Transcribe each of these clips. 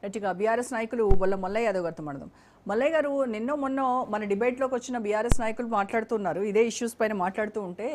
గట్టిగా బీఆర్ఎస్ నాయకులు బొల్ల మల్లయ్య యాదవ్ గారితో మాట్లాడదాం. మల్లయ్య గారు, నిన్నో మొన్నో మన డిబేట్లోకి వచ్చిన బీఆర్ఎస్ నాయకులు మాట్లాడుతున్నారు, ఇదే ఇష్యూస్ పైన మాట్లాడుతూ ఉంటే,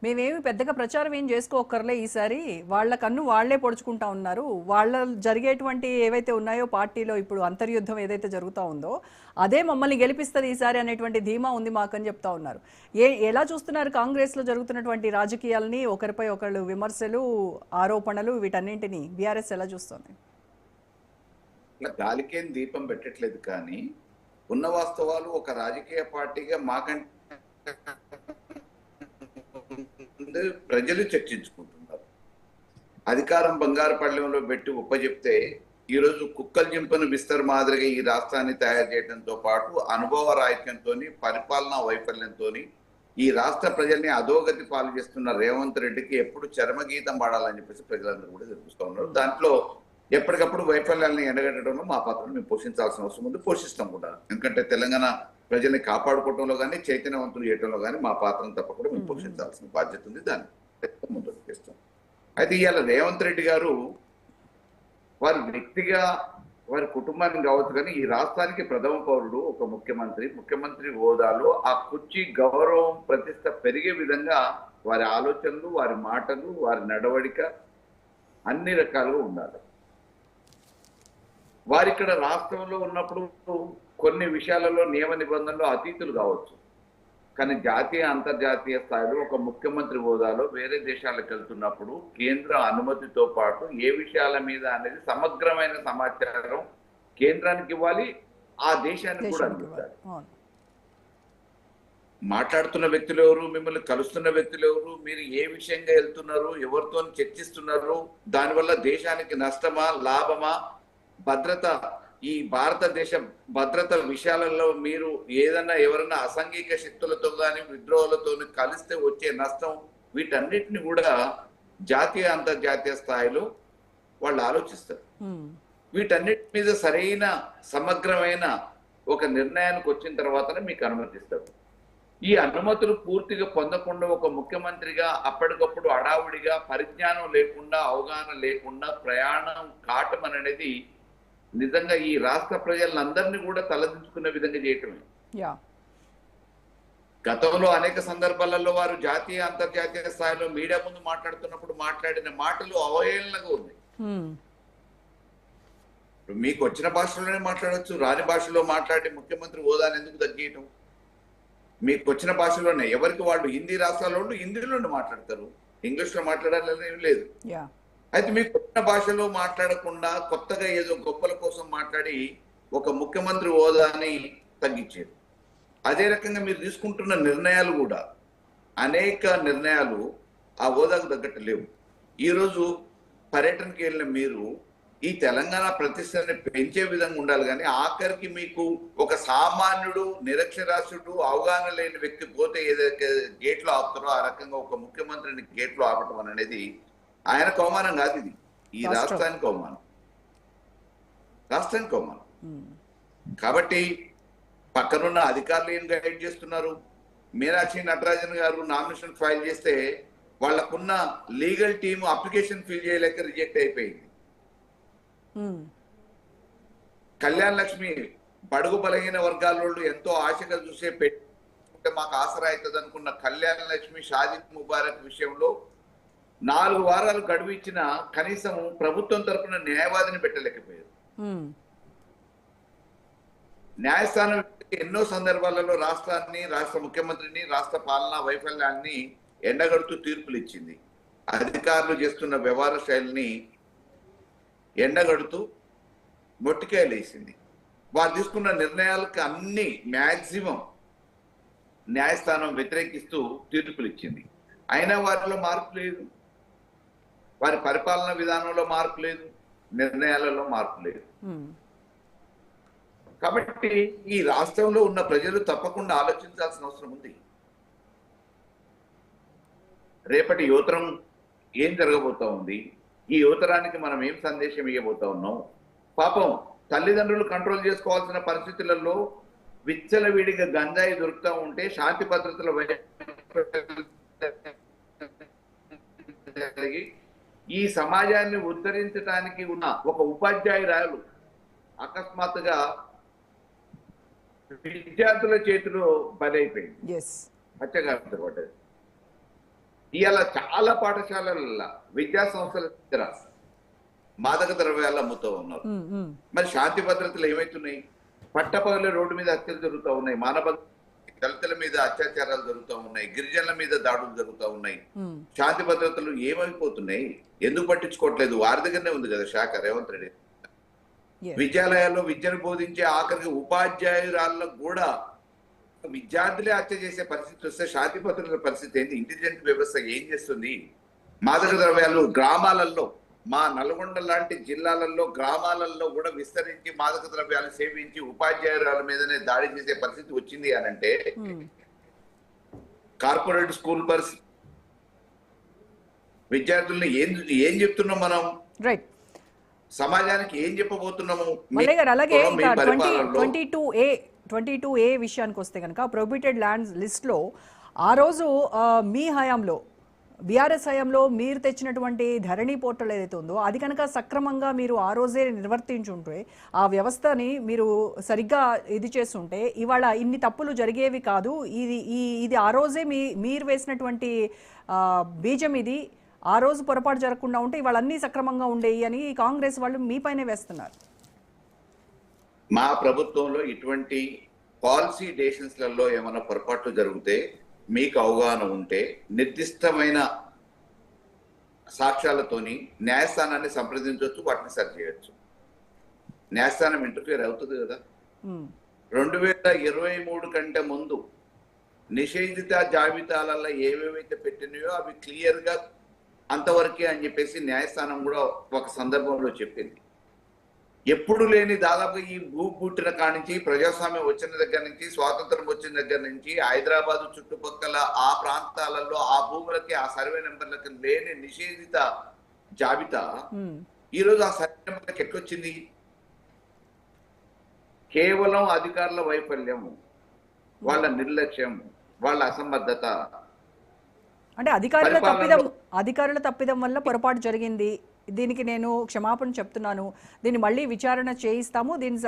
మేమేమి పెద్దగా ప్రచారం ఏం చేసుకోకర్లే, ఈసారి వాళ్ళ కన్ను వాళ్లే పొడుచుకుంటా ఉన్నారు, వాళ్ళ జరిగేటువంటి ఏవైతే ఉన్నాయో పార్టీలో ఇప్పుడు అంతర్యుద్ధం ఏదైతే జరుగుతూ ఉందో అదే మమ్మల్ని గెలిపిస్తుంది ఈసారి అనేటువంటి ధీమా ఉంది మాకని చెప్తా ఉన్నారు. ఎలా చూస్తున్నారు కాంగ్రెస్లో జరుగుతున్నటువంటి రాజకీయాలని, ఒకరిపై ఒకళ్ళు విమర్శలు, ఆరోపణలు, వీటన్నింటినీ బీఆర్ఎస్ ఎలా చూస్తుంది? ఇట్లా గాలికేం దీపం పెట్టట్లేదు, కానీ ఉన్న వాస్తవాలు ఒక రాజకీయ పార్టీగా మాకంటే ప్రజలు చర్చించుకుంటున్నారు. అధికారం బంగారు పళ్ళెంలో పెట్టి ఒప్పజెప్తే ఈరోజు కుక్కలు జింపను బిస్తర్ మాదిరిగా ఈ రాష్ట్రాన్ని తయారు చేయడంతో పాటు అనుభవ రాహిత్యంతో, పరిపాలనా వైఫల్యంతో ఈ రాష్ట్ర ప్రజల్ని అధోగతి పాలు చేస్తున్న రేవంత్ రెడ్డికి ఎప్పుడు చరమగీతం పాడాలని చెప్పేసి ప్రజలందరూ కూడా తెలుస్తూ ఉన్నారు. దాంట్లో ఎప్పటికప్పుడు వైఫల్యాలను ఎండగట్టడంలో మా పాత్రను మేము పోషించాల్సిన అవసరం ఉంది, పోషిస్తాం కూడా. ఎందుకంటే తెలంగాణ ప్రజల్ని కాపాడుకోవడంలో కానీ, చైతన్యవంతులు చేయడంలో కానీ మా పాత్రను తప్పకుండా మేము పోషించాల్సిన బాధ్యత ఉంది. దాన్ని ముందుకు చేస్తాం. అయితే ఇవాళ రేవంత్ రెడ్డి గారు వారి వ్యక్తిగా, వారి కుటుంబాన్ని కావచ్చు, కానీ ఈ రాష్ట్రానికి ప్రథమ పౌరుడు, ఒక ముఖ్యమంత్రి హోదాలో ఆ కుర్చీ గౌరవం, ప్రతిష్ట పెరిగే విధంగా వారి ఆలోచనలు, వారి మాటలు, వారి నడవడిక అన్ని రకాలుగా ఉండాలి. వారి ఇక్కడ రాష్ట్రంలో ఉన్నప్పుడు కొన్ని విషయాలలో నియమ నిబంధనలు అతీతులు కావచ్చు, కానీ జాతీయ అంతర్జాతీయ స్థాయిలో ఒక ముఖ్యమంత్రి హోదాలో వేరే దేశాలకు వెళ్తున్నప్పుడు కేంద్ర అనుమతితో పాటు ఏ విషయాల మీద అనేది సమగ్రమైన సమాచారం కేంద్రానికి ఇవ్వాలి, ఆ దేశానికి కూడా అందించాలి. మాట్లాడుతున్న వ్యక్తులు ఎవరు, మిమ్మల్ని కలుస్తున్న వ్యక్తులు ఎవరు, మీరు ఏ విషయంగా వెళ్తున్నారు, ఎవరితో చర్చిస్తున్నారు, దానివల్ల దేశానికి నష్టమా లాభమా, భద్రత, ఈ భారతదేశ భద్రత విషయాలలో మీరు ఏదన్నా ఎవరైనా అసాంఘిక శక్తులతో కానీ విద్రోహాలతో కలిస్తే వచ్చే నష్టం, వీటన్నిటిని కూడా జాతీయ అంతర్జాతీయ స్థాయిలో వాళ్ళు ఆలోచిస్తారు. వీటన్నిటి మీద సరైన సమగ్రమైన ఒక నిర్ణయానికి వచ్చిన తర్వాతనే మీకు అనుమతిస్తారు. ఈ అనుమతులు పూర్తిగా పొందకుండా ఒక ముఖ్యమంత్రిగా అప్పటికప్పుడు అడావుడిగా, పరిజ్ఞానం లేకుండా, అవగాహన లేకుండా ప్రయాణం కాటం అనేది నిజంగా ఈ రాష్ట్ర ప్రజలందరినీ కూడా తలదించుకునే విధంగా చేయటమే. గతంలో అనేక సందర్భాలలో వారు జాతీయ అంతర్జాతీయ స్థాయిలో మీడియా ముందు మాట్లాడుతున్నప్పుడు మాట్లాడిన మాటలు అవహేళనగా ఉన్నాయి. మీకు వచ్చిన భాషలోనే మాట్లాడవచ్చు, రాని భాషలో మాట్లాడి ముఖ్యమంత్రి హోదాను ఎందుకు తగ్గియటం? మీకు వచ్చిన భాషలోనే, ఎవరికి వాళ్ళు హిందీ రాష్ట్రాల్లో హిందీలోనే మాట్లాడతారు, ఇంగ్లీష్లో మాట్లాడాలని ఏం లేదు. అయితే మీకు వచ్చిన భాషలో మాట్లాడకుండా కొత్తగా ఏదో గొప్పల కోసం మాట్లాడి ఒక ముఖ్యమంత్రి హోదాని తగ్గించారు. అదే రకంగా మీరు తీసుకుంటున్న నిర్ణయాలు కూడా అనేక నిర్ణయాలు ఆ హోదాకు తగ్గట్టు లేవు. ఈరోజు పర్యటనకి వెళ్ళిన మీరు ఈ తెలంగాణ ప్రతిష్టని పెంచే విధంగా ఉండాలి, కానీ ఆఖరికి మీకు ఒక సామాన్యుడు, నిరక్షరాస్యుడు, అవగాహన లేని వ్యక్తి పోతే ఏదైతే గేట్లో ఆపుతారో ఆ రకంగా ఒక ముఖ్యమంత్రిని గేట్లో ఆపటం అనేది ఆయనకు అవమానం కాదు, ఇది ఈ రాష్ట్రానికి అవమానం, రాష్ట్రానికి అవమానం. కాబట్టి పక్కనున్న అధికారులు ఏం గైడ్ చేస్తున్నారు? మీనాక్షి నటరాజన్ గారు నామినేషన్ ఫైల్ చేస్తే వాళ్ళకున్న లీగల్ టీమ్ అప్లికేషన్ ఫిల్ చేయలేక రిజెక్ట్ అయిపోయింది. కళ్యాణ్ లక్ష్మి బడుగు బలహీన వర్గాల వాళ్ళు ఎంతో ఆశగా చూసే పెట్టి మాకు ఆసరా అవుతుంది అనుకున్న కళ్యాణ్ లక్ష్మి, షాదీ ముబారక్ విషయంలో 4 వారాలు గడువు ఇచ్చిన కనీసం ప్రభుత్వం తరఫున న్యాయవాదిని పెట్టలేకపోయారు. న్యాయస్థానం ఎన్నో సందర్భాలలో రాష్ట్రాన్ని, రాష్ట్ర ముఖ్యమంత్రిని, రాష్ట్ర పాలనా వైఫల్యాన్ని ఎండగడుతూ తీర్పులు ఇచ్చింది. అధికారులు చేస్తున్న వ్యవహార శైలిని ఎండగడుతూ మొట్టికాయలు వేసింది. వారు తీసుకున్న నిర్ణయాలకు అన్ని మ్యాక్సిమం న్యాయస్థానం వ్యతిరేకిస్తూ తీర్పులు ఇచ్చింది. అయినా వారిలో మార్పు లేదు, వారి పరిపాలన విధానంలో మార్పు లేదు, నిర్ణయాలలో మార్పు లేదు. కాబట్టి ఈ రాష్ట్రంలో ఉన్న ప్రజలు తప్పకుండా ఆలోచించాల్సిన అవసరం ఉంది. రేపటి యువతరం ఏం జరగబోతా ఉంది, ఈ యువతరానికి మనం ఏం సందేశం ఇవ్వబోతా ఉన్నాం? పాపం తల్లిదండ్రులు కంట్రోల్ చేసుకోవాల్సిన పరిస్థితులలో విచ్చలవిడిగా గంజాయి దొరుకుతూ ఉంటే శాంతి భద్రతల ఈ సమాజాన్ని ఉద్ధరించడానికి ఉన్న ఒక ఉపాధ్యాయురాలు అకస్మాత్తుగా విద్యార్థుల చేతిలో బలైపోయింది, ఎస్. హత్యాకాండ పడ్డది. ఇవాళ చాలా పాఠశాలల విద్యా సంస్థల దగ్గర మాదక ద్రవ్యాలు అమ్ముతూ ఉన్నారు. మరి శాంతి భద్రతలు ఏమైతున్నాయి? పట్టపగల రోడ్డు మీద హత్యలు జరుగుతూ ఉన్నాయి, దళితుల మీద అత్యాచారాలు జరుగుతూ ఉన్నాయి, గిరిజనుల మీద దాడులు జరుగుతూ ఉన్నాయి. శాంతి భద్రతలు ఏమైపోతున్నాయి? ఎందుకు పట్టించుకోవట్లేదు? వారి దగ్గరనే ఉంది కదా శాఖ, రేవంత్ రెడ్డి. విద్యాలయాల్లో విద్యను బోధించే ఆఖరికి ఉపాధ్యాయురాళ్ళకు కూడా విద్యార్థులే హత్య చేసే పరిస్థితి వస్తే శాంతి భద్రతల పరిస్థితి ఏంటి? ఇంటెలిజెంట్ వ్యవస్థ ఏం చేస్తుంది? మాదక ద్రవ్యాలు గ్రామాలలో, మా నల్గొండ లాంటి జిల్లాలలో గ్రామాలలో కూడా విస్తరించి మాదక ద్రవ్యాలు సేవించి ఉపాధ్యాయురాల మీదనే దాడి చేసే పరిస్థితి వచ్చింది అని అంటే కార్పొరేట్ స్కూల్ పరిస్థితి, విద్యార్థుల్ని ఏం చెప్తున్నాం మనం? రైట్. సమాజానికి ఏం చెప్పబోతున్నాము? మల్లయ్య గారు, అలాగే 22A విషయానికి వస్తే కనుక ప్రొహిబిటెడ్ ల్యాండ్స్ లిస్ట్లో ఆ రోజు మీ హయాంలో, బీఆర్ఎస్ హయాంలో మీరు తెచ్చినటువంటి ధరణి పోర్టల్ ఏదైతే ఉందో అది కనుక సక్రమంగా మీరు ఆ రోజే నిర్వర్తించుంటే, ఆ వ్యవస్థని మీరు సరిగ్గా ఇది చేస్తుంటే ఇవాళ ఇన్ని తప్పులు జరిగేవి కాదు. ఇది ఆ రోజే మీరు వేసినటువంటి బీజం ఇది. ఆ రోజు పొరపాటు జరగకుండా ఉంటే ఇవాళ అన్నీ సక్రమంగా ఉండేవి అని కాంగ్రెస్ వాళ్ళు మీ పైనే వేస్తున్నారు. మా ప్రభుత్వంలో ఇటువంటి పాలసీ డెసిషన్స్లలో ఏమైనా పొరపాట్లు జరిగితే మీకు అవగాహన ఉంటే నిర్దిష్టమైన సాక్ష్యాలతోని న్యాయస్థానాన్ని సంప్రదించవచ్చు, వాటిని సరి చేయొచ్చు. న్యాయస్థానం ఇంటర్ఫియర్ అవుతుంది కదా. 2023 కంటే ముందు నిషేధిత జాబితాలలో ఏవేవైతే పెట్టినాయో అవి క్లియర్ గా అంతవరకే అని చెప్పేసి న్యాయస్థానం కూడా ఒక సందర్భంలో చెప్పింది. ఎప్పుడు లేని దాదాపు ఈ భూ పుట్టిన కాడి నుంచి, ప్రజాస్వామ్యం వచ్చిన దగ్గర నుంచి, స్వాతంత్రం వచ్చిన దగ్గర నుంచి హైదరాబాద్ చుట్టుపక్కల ఆ ప్రాంతాలలో ఆ భూములకి, ఆ సర్వే నెంబర్లకి లేని నిషేధిత జాబితా ఈరోజు ఆ సర్వే నెంబర్లకి ఎట్లొచ్చింది? కేవలం అధికారుల వైఫల్యం, వాళ్ళ నిర్లక్ష్యం, వాళ్ళ అసమర్థత. అంటే అధికారుల తప్పిదం వల్ల పొరపాటు జరిగింది. దీనికి నేను క్షమాపణ చెప్తున్నాను, దీన్ని మళ్ళీ విచారణ చేయిస్తాము, దీన్ని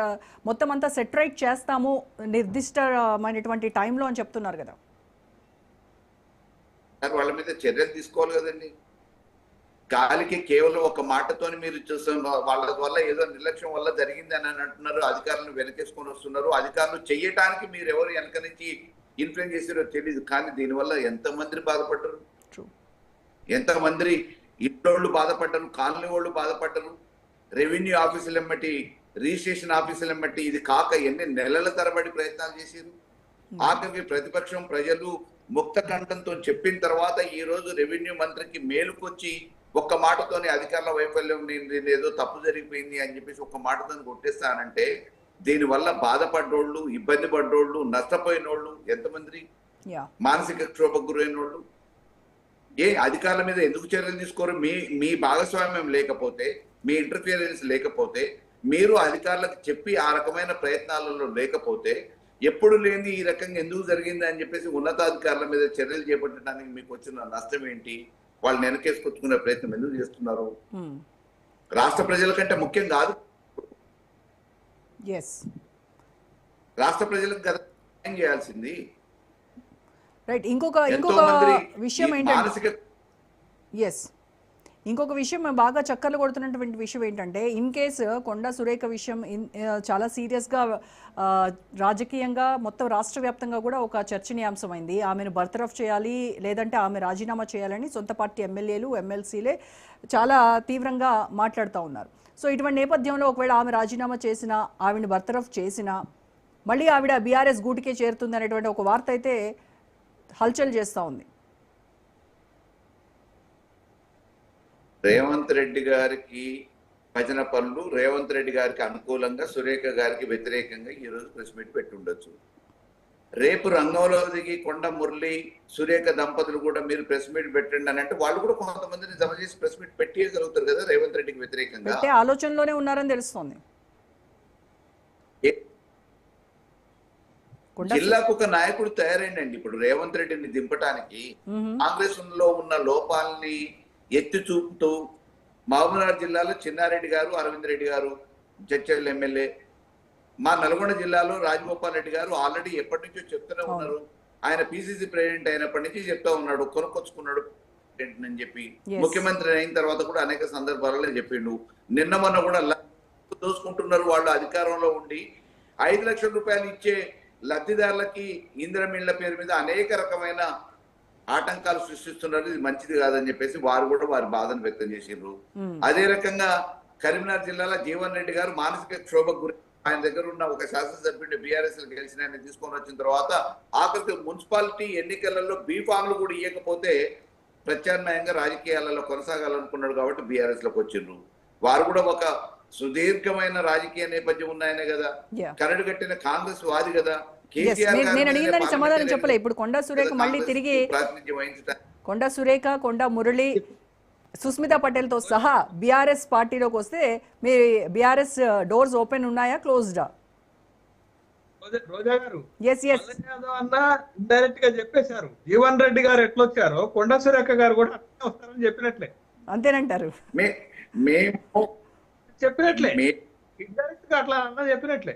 మొత్తం అంతా సెటరైట్ చేస్తాము నిర్దిష్టమైనటువంటి టైంలో అని చెప్తున్నారు కదా. వాళ్ళ మీద చర్యలు తీసుకోవాలి కదండి. గాలికి కేవలం ఒక మాటతోని మీరు చూస్తున్న వాళ్ళ వల్ల ఏదో నిర్లక్ష్యం వల్ల జరిగింది అని అంటున్నారు, అధికారులను వెనకేసుకొని వస్తున్నారు. అధికారులు చెయ్యటానికి మీరు ఎవరు వెనక నుంచి ఇన్ఫ్లుయెన్స్ చేసారో తెలియదు, కానీ దీనివల్ల ఎంతమంది బాధపడ్డారు, ఎంతమంది ఇంట్లో బాధపడ్డారు, కాలనీ వాళ్ళు బాధపడ్డారు, రెవెన్యూ ఆఫీసులు ఎమ్మటి, రిజిస్ట్రేషన్ ఆఫీసులు ఎమ్మటి. ఇది కాక ఎన్ని నెలల తరబడి ప్రయత్నాలు చేశారు. ఆఖరికి ప్రతిపక్షం, ప్రజలు ముక్త కంఠంతో చెప్పిన తర్వాత ఈ రోజు రెవెన్యూ మంత్రికి మేలుకొచ్చి ఒక్క మాటతోనే అధికారుల వైఫల్యం, నేను ఏదో తప్పు జరిగిపోయింది అని చెప్పేసి ఒక్క మాటతో కొట్టేస్తానంటే దీనివల్ల బాధపడ్డోళ్ళు, ఇబ్బంది పడ్డోళ్ళు, నష్టపోయినోళ్ళు ఎంతమంది, మానసిక క్షోభకు గురైనోళ్ళు. అధికారుల మీద ఎందుకు చర్యలు తీసుకోరు? మీ భాగస్వామ్యం లేకపోతే, మీ ఇంటర్ఫియరెన్స్ లేకపోతే, మీరు అధికారులకు చెప్పి ఆ రకమైన ప్రయత్నాలలో లేకపోతే, ఎప్పుడు లేని ఈ రకంగా ఎందుకు జరిగింది అని చెప్పేసి ఉన్నతాధికారుల మీద చర్యలు చేపట్టడానికి మీకు వచ్చిన నష్టం ఏంటి? వాళ్ళని వెనకేసుకొచ్చుకునే ప్రయత్నం ఎందుకు చేస్తున్నారు? రాష్ట్ర ప్రజల కంటే ముఖ్యం కాదు. రాష్ట్ర ప్రజలకు కదా చేయాల్సింది. రైట్. ఇంకొక విషయం ఏంటంటే, ఇంకొక విషయం బాగా చక్కర్లు కొడుతున్నటువంటి విషయం ఏంటంటే, ఇన్ కేసు కొండా సురేఖ విషయం చాలా సీరియస్గా రాజకీయంగా మొత్తం రాష్ట్ర వ్యాప్తంగా కూడా ఒక చర్చనీయాంశమైంది. ఆమెను బర్తరఫ్ చేయాలి, లేదంటే ఆమె రాజీనామా చేయాలని సొంత పార్టీ ఎమ్మెల్యేలు, ఎమ్మెల్సీలే చాలా తీవ్రంగా మాట్లాడుతూ ఉన్నారు. సో ఇటువంటి నేపథ్యంలో ఒకవేళ ఆమె రాజీనామా చేసినా, ఆవిడని బర్తరఫ్ చేసినా మళ్ళీ ఆవిడ బీఆర్ఎస్ గూటికే చేరుతుంది అనేటువంటి ఒక వార్త అయితే హల్చల్ చేస్తూ ఉంది. రేవంత్ రెడ్డి గారికి భజన పనులు, రేవంత్ రెడ్డి గారికి అనుకూలంగా, సురేఖ గారికి వ్యతిరేకంగా ఈ రోజు ప్రెస్ మీట్ పెట్టి ఉండొచ్చు. రేపు రంగంలో దిగి కొండ మురళి, సురేఖ దంపతులు కూడా మీరు ప్రెస్ మీట్ పెట్టండి అని అంటే వాళ్ళు కూడా కొంతమందిని జమ చేసి ప్రెస్ మీట్ పెట్టేయగలుగుతారు కదా రేవంత్ రెడ్డికి వ్యతిరేకంగా. ఆలోచనలోనే ఉన్నారని తెలుస్తోంది. జిల్లాకు ఒక నాయకుడు తయారైందండి ఇప్పుడు రేవంత్ రెడ్డిని దింపడానికి. కాంగ్రెస్ లో ఉన్న లోపాలని ఎత్తి చూపుతూ మహబూబ్నగర్ జిల్లాలో చిన్నారెడ్డి గారు, అరవింద్ రెడ్డి గారు జడ్చర్ల ఎమ్మెల్యే. మా నల్గొండ జిల్లాలో రాజగోపాల్ రెడ్డి గారు ఆల్రెడీ ఎప్పటి నుంచో చెప్తూనే ఉన్నారు. ఆయన పిసిసి ప్రెసిడెంట్ అయినప్పటి నుంచి చెప్తా ఉన్నాడు, కొనుక్కొచ్చుకున్నాడు అని చెప్పి. Yes. ముఖ్యమంత్రి అయిన తర్వాత కూడా అనేక సందర్భాలలో చెప్పిండు. నిన్న మొన్న కూడా దోసుకుంటున్నారు వాళ్ళు అధికారంలో ఉండి. 5 లక్షల రూపాయలు ఇచ్చే లబ్ధిదారులకి ఇందిరమిళ్ల పేరు మీద అనేక రకమైన ఆటంకాలు సృష్టిస్తున్నారు. ఇది మంచిది కాదని చెప్పేసి వారు కూడా వారి బాధను వ్యక్తం చేసిండ్రు. అదే రకంగా కరీంనగర్ జిల్లాలో జీవన్ రెడ్డి గారు మానసిక క్షోభకు గురి. ఆయన దగ్గర ఉన్న ఒక శాసనసభ్యుడు బీఆర్ఎస్ గెలిచిన ఆయన తీసుకొని వచ్చిన తర్వాత ఆఖరికి మున్సిపాలిటీ ఎన్నికలలో బీఫామ్లు కూడా ఇవ్వకపోతే ప్రత్యామ్నాయంగా రాజకీయాలలో కొనసాగాలనుకున్నాడు కాబట్టి బీఆర్ఎస్ లోకి వచ్చిండ్రు. వారు కూడా ఒక సుదీర్ఘమైన రాజకీయ నేపథ్యం ఉన్నాయనే కదా, Yeah. కరడు కట్టిన కాంగ్రెస్ వాది కదా. Yes, నేను అడిగిన దానికి సమాధానం చెప్పలే. ఇప్పుడు కొండా సురేఖ మళ్ళీ తిరిగి ప్రాతినిధ్యం వహించడానికి కొండా సురేఖ, కొండా మురళి, సుస్మితా పటేల్తో సహా బీఆర్ఎస్ పార్టీలోకి వస్తే మీ బీఆర్ఎస్ డోర్స్ ఓపెన్ ఉన్నాయా, క్లోజ్డా? రోజా గారు, ఎస్ ఎస్ మల్లయ్య యాదవ్ అన్న ఇండైరెక్ట్ గా చెప్పేశారు. జీవన్ రెడ్డి గారు ఎట్లొచ్చారో కొండా సురేఖ గారు కూడా అట్లే వస్తారని చెప్పినట్లే అంతేనంటారు. మేము చెప్పినట్లే మే- ఇండైరెక్ట్ గా అట్లా అన్న చెప్పినట్లే.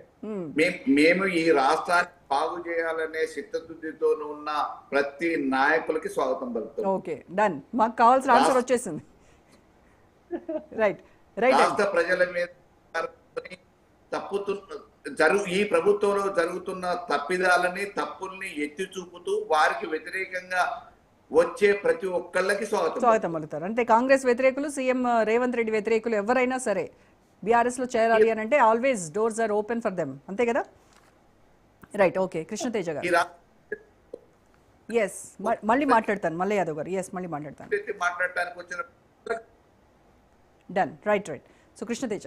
మేము ఈ రాష్ట్రాన్ని బాగు చేయాలనే చిత్తశుద్ధితో ఉన్న ప్రతి నాయకులకి స్వాగతం పలుకుతాం. Okay, done. మాకు కావాల్సిన ఆన్సర్ వచ్చేసింది. రైట్ రైట్ రాష్ట్ర ప్రజల మీద ఈ ప్రభుత్వంలో జరుగుతున్న తప్పిదాలని, తప్పుల్ని ఎత్తి చూపుతూ వారికి వ్యతిరేకంగా వచ్చే ప్రతి ఒక్కళ్ళకి స్వాగతం. స్వాగతం పలుకుతారు. అంటే కాంగ్రెస్ వ్యతిరేకులు, సీఎం రేవంత్ రెడ్డి వ్యతిరేకులు ఎవరైనా సరే బీఆర్ఎస్ లో చేరాలి అని అంటే always doors are open for them, అంతే కదా? Right, okay. కృష్ణతేజ ఈ గారు, ఎస్ మళ్ళీ మాట్లాడతాను. మల్లయ్య యాదవ్ గారు, ఎస్ మళ్ళీ మాట్లాడతాను. మాట్లాడటానికి వచ్చిన done, right right. So Krishna Teja.